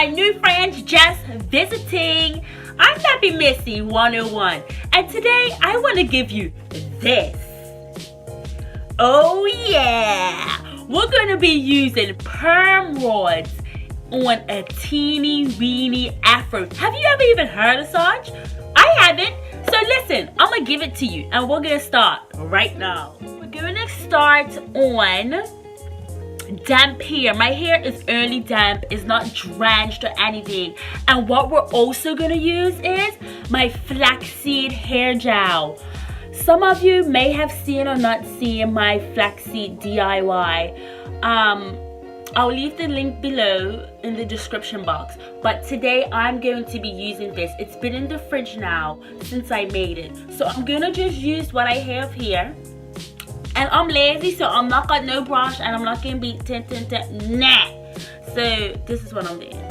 my new friends just visiting. I'm Nappy Missy 101, and today I want to give you this. Oh yeah! We're going to be using Perm Rods on a teeny weeny afro. Have you ever even heard of such? I haven't. So listen, I'm going to give it to you, and we're going to start right now. We're going to start on damp hair. My hair is early damp, it's not drenched or anything. And what we're also going to use is my flaxseed hair gel. Some of you may have seen or not seen my flaxseed DIY. I'll leave the link below in the description box. But today I'm going to be using this. It's been in the fridge now since I made it. So I'm going to just use what I have here. And I'm lazy, so I'm not got no brush, and I'm not gonna be nah. So this is what I'm doing.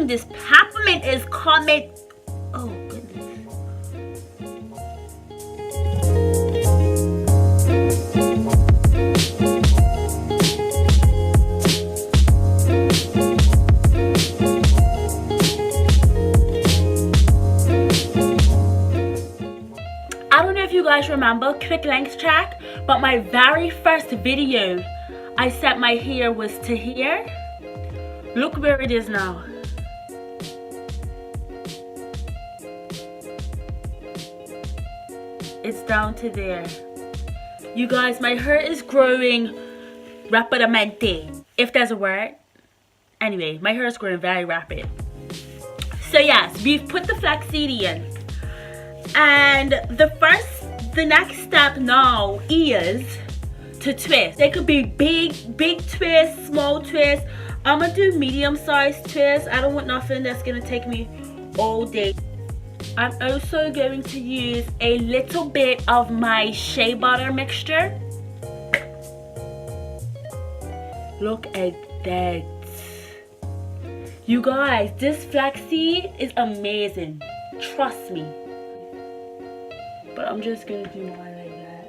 This peppermint is coming. Oh goodness. You guys remember, quick length check, but my very first video I set my hair was to here. Look where it is now. It's down to there. You guys, my hair is growing rapidamente, if there's a word. Anyway, my hair is growing very rapid. So yes, we've put the flaxseed in, and the next step now is to twist. They could be big twists, small twists. I'm gonna do medium-sized twists. I don't want nothing that's gonna take me all day. I'm also going to use a little bit of my shea butter mixture. Look at that. You guys, this flaxseed is amazing. Trust me. But I'm just gonna do mine like that.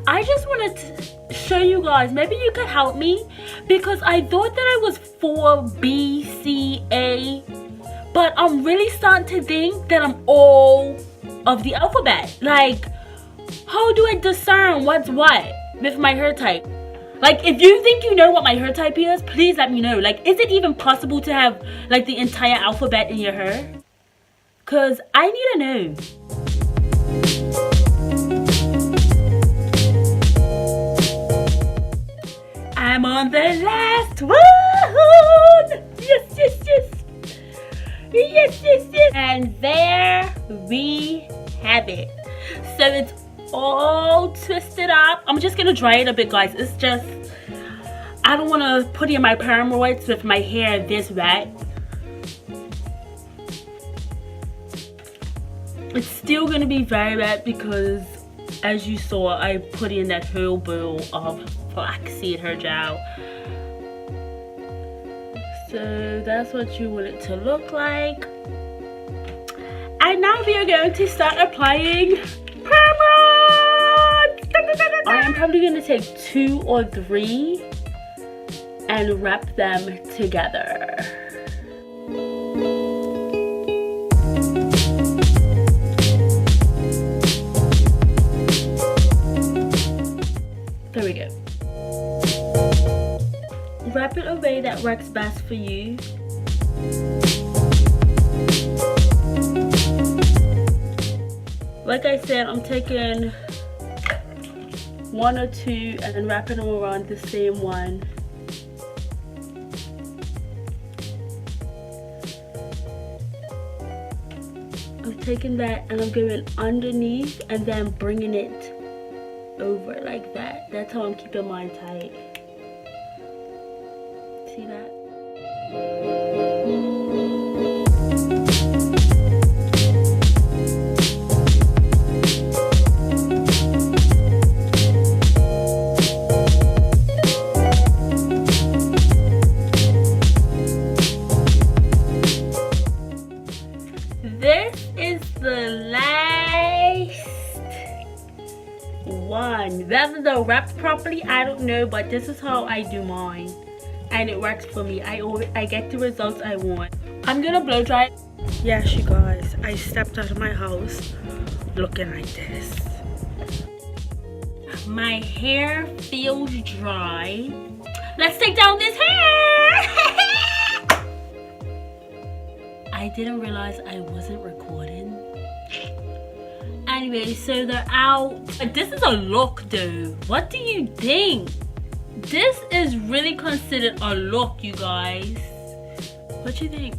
I just wanted to show you guys, maybe you could help me, because I thought that I was 4BCA, but I'm really starting to think that I'm all of the alphabet. Like, how do I discern what's what with my hair type? Like, if you think you know what my hair type is, please let me know. Like, is it even possible to have like the entire alphabet in your hair? Cause I need to know. I'm on the last one. Yes, yes, yes. Yes, yes, yes. And there we have it. So it's all twisted up. I'm just gonna dry it a bit, guys. It's just, I don't want to put in my perm rods with my hair this wet. It's still gonna be very wet because, as you saw, I put in that whole bowl of flaxseed hair gel. So that's what you want it to look like. And now we are going to start applying Perm Rods. I am probably going to take 2 or 3 and wrap them together. There we go. Wrap it a way that works best for you. Like I said, I'm taking 1 or 2 and then wrapping them around the same one. I'm taking that and I'm going underneath and then bringing it over like that. That's how I'm keeping mine tight. See that? this is the last one. Whether they're wrapped properly, I don't know, but this is how I do mine, and it works for me. I get the results I want. I'm gonna blow dry it. Yes, you guys, I stepped out of my house looking like this. My hair feels dry. Let's take down this hair. I didn't realize I wasn't recording. Anyway, so they're out. This is a look though. What do you think? This is really considered a look, you guys. What do you think?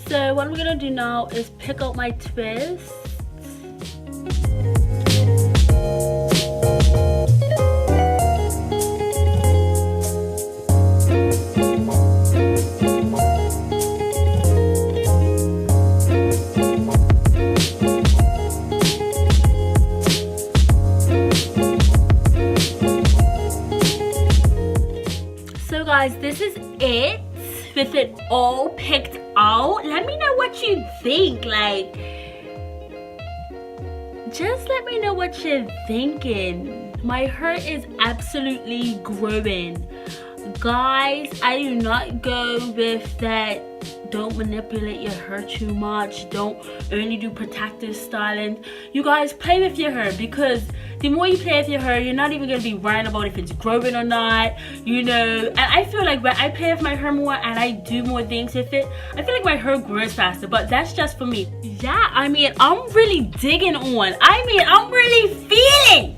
So what I'm gonna do now is pick out my twists. This is it with it all picked out. Let me know what you think. Like, just let me know what you're thinking. My hair is absolutely growing, guys. I do not go with that don't manipulate your hair too much, don't only do protective styling. You guys, play with your hair, because the more you play with your hair, you're not even going to be worrying about if it's growing or not, you know. And I feel like when I play with my hair more and I do more things with it, I feel like my hair grows faster, but that's just for me. Yeah, I mean, I'm really digging on. I mean, I'm really feeling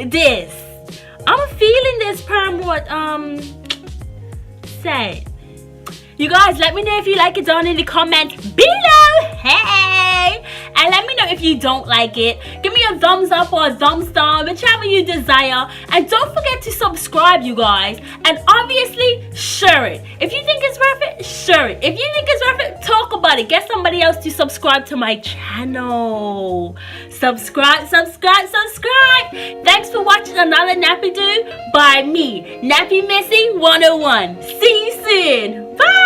this. I'm feeling this Perm Rod set. You guys, let me know if you like it down in the comments below. Hey! And let me know if you don't like it. Give me a thumbs up or a thumbs down, whichever you desire. And don't forget to subscribe, you guys. And obviously, share it. If you think it's worth it, share it. If you think it's worth it, talk about it. Get somebody else to subscribe to my channel. Subscribe, subscribe, subscribe. Thanks for watching another Nappy Do by me, Nappy Missy 101. See you soon. Bye!